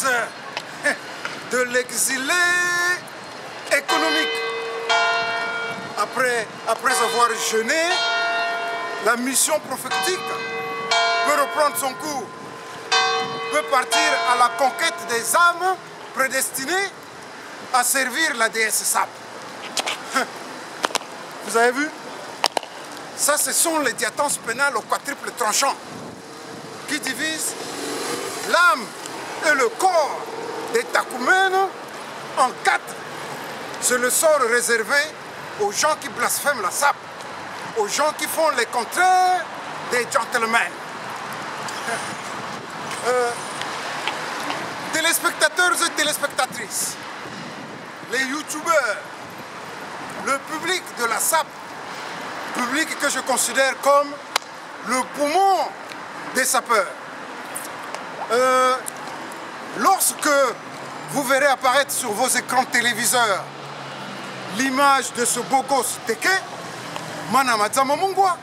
crise de l'exilé économique. Après avoir jeûné, la mission prophétique peut reprendre son cours, peut partir à la conquête des âmes prédestinées à servir la déesse Sap. Vous avez vu? Ça, ce sont les diatenses pénales au quadruple tranchant qui divisent l'âme et le corps des Takoumènes en 4. C'est le sort réservé aux gens qui blasphèment la Sap, aux gens qui font les contraires des gentlemen. Téléspectateurs et téléspectatrices, les youtubeurs, le public de la Sap, public que je considère comme le poumon des sapeurs. Lorsque vous verrez apparaître sur vos écrans téléviseurs l'image de ce beau gosse Teke, Manamadzama Mungwa,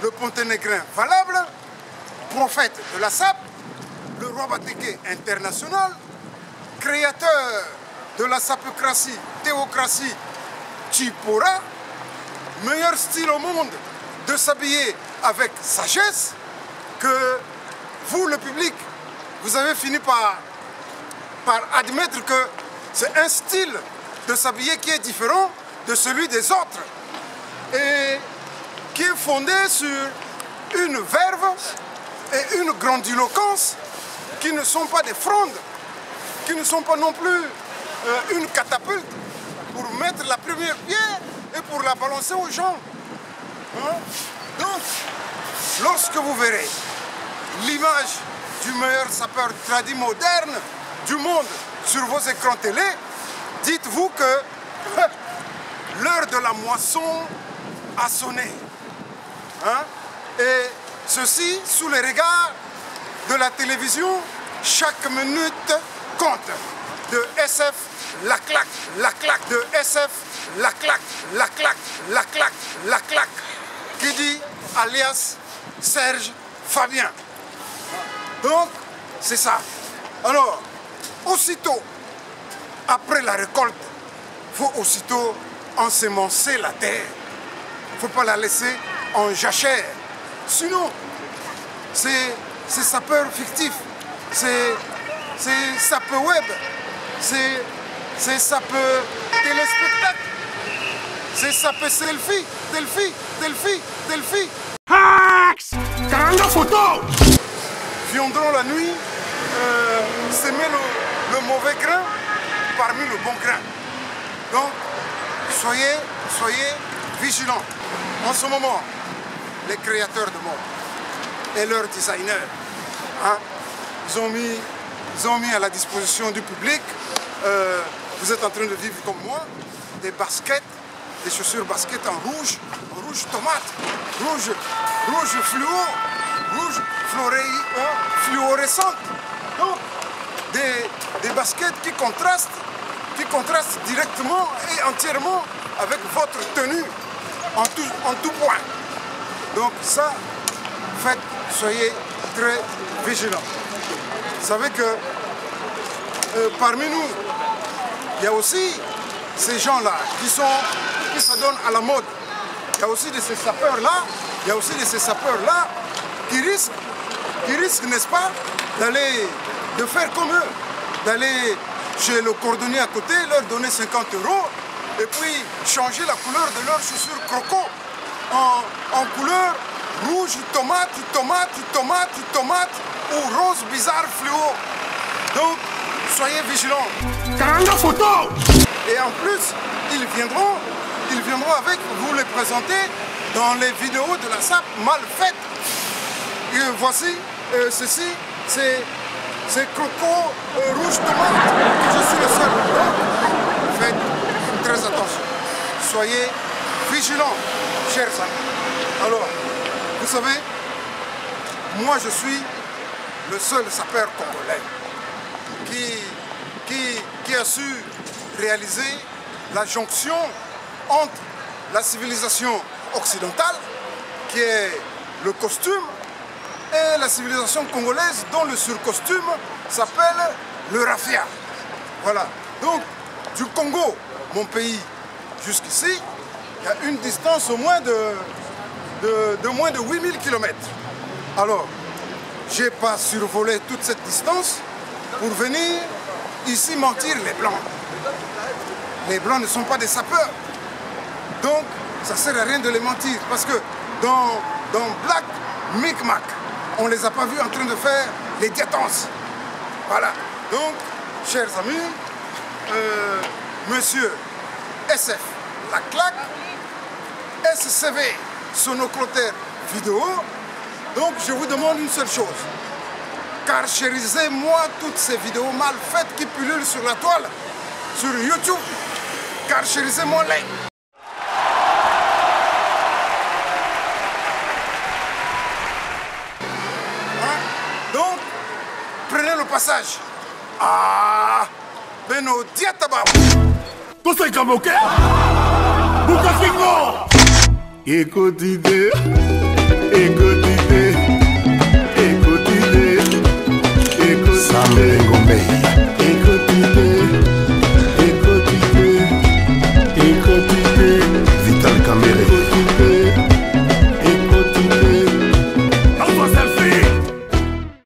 le ponténégrin valable, prophète de la Sap, le roi Bateke international, créateur de la sapocratie, théocratie, Chipora, meilleur style au monde de s'habiller avec sagesse, que vous, le public, vous avez fini par admettre que c'est un style de s'habiller qui est différent de celui des autres et qui est fondé sur une verve et une grandiloquence qui ne sont pas des frondes, qui ne sont pas non plus une catapulte pour mettre la première pierre et pour la balancer aux gens. Hein? Donc, lorsque vous verrez l'image du meilleur sapeur tradit moderne du monde sur vos écrans télé, dites-vous que l'heure de la moisson a sonné. Hein? Et ceci sous les regards de la télévision, chaque minute compte. De SF, la claque, de SF, la claque, la claque, la claque, la claque, qui dit alias Serge Fabien. Donc, c'est ça. Alors, aussitôt, après la récolte, il faut aussitôt ensemencer la terre. Il ne faut pas la laisser en jachère. Sinon, c'est sapeur fictif, c'est sapeur web, c'est sapeur téléspectacle, c'est sapeur selfie. Hacks! Caranga photo! Viendront la nuit semer le mauvais grain parmi le bon grain. Donc, soyez vigilants. En ce moment, les créateurs de mode et leurs designers, hein, ils ont mis à la disposition du public, vous êtes en train de vivre comme moi, des baskets, des chaussures baskets en rouge tomate, rouge fluo, rouge fluorescente. Donc, des baskets qui contrastent directement et entièrement avec votre tenue en tout point. Donc ça, soyez très vigilants. Vous savez que parmi nous, il y a aussi ces gens-là qui s'adonnent à la mode. Il y a aussi de ces sapeurs-là, qui risquent, n'est-ce pas, de faire comme eux, d'aller chez le cordonnier à côté, leur donner 50 € et puis changer la couleur de leurs chaussures croco en couleur rouge tomate ou rose bizarre fluo. Donc, soyez vigilants. Caranga photo! Et en plus, ils viendront avec vous les présenter dans les vidéos de la Sap mal faites. Et voici, ceci, c'est croco rouge tomate. Je suis le seul. Donc, faites très attention. Soyez vigilants, chers amis. Alors, vous savez, moi je suis le seul sapeur congolais qui a su réaliser la jonction entre la civilisation occidentale, qui est le costume, et la civilisation congolaise dont le surcostume s'appelle le raffia. Voilà. Donc, du Congo, mon pays, jusqu'ici, il y a une distance au moins de moins de 8000 km. Alors, je n'ai pas survolé toute cette distance pour venir ici mentir les Blancs. Les Blancs ne sont pas des sapeurs. Donc, ça ne sert à rien de les mentir. Parce que dans Black Micmac, on ne les a pas vus en train de faire les diatances. Voilà. Donc, chers amis, monsieur SF La Claque, SCV Sonoclotaire Vidéo, donc je vous demande une seule chose. Carchérisez-moi toutes ces vidéos mal faites qui pullulent sur la toile, sur YouTube. Carchérisez-moi les. Donc, prenez le passage. Ah, Beno Diatabab. Tout c'est comme ok? Bukafingo! Écoutez, écoutez, écoutez, écoutez.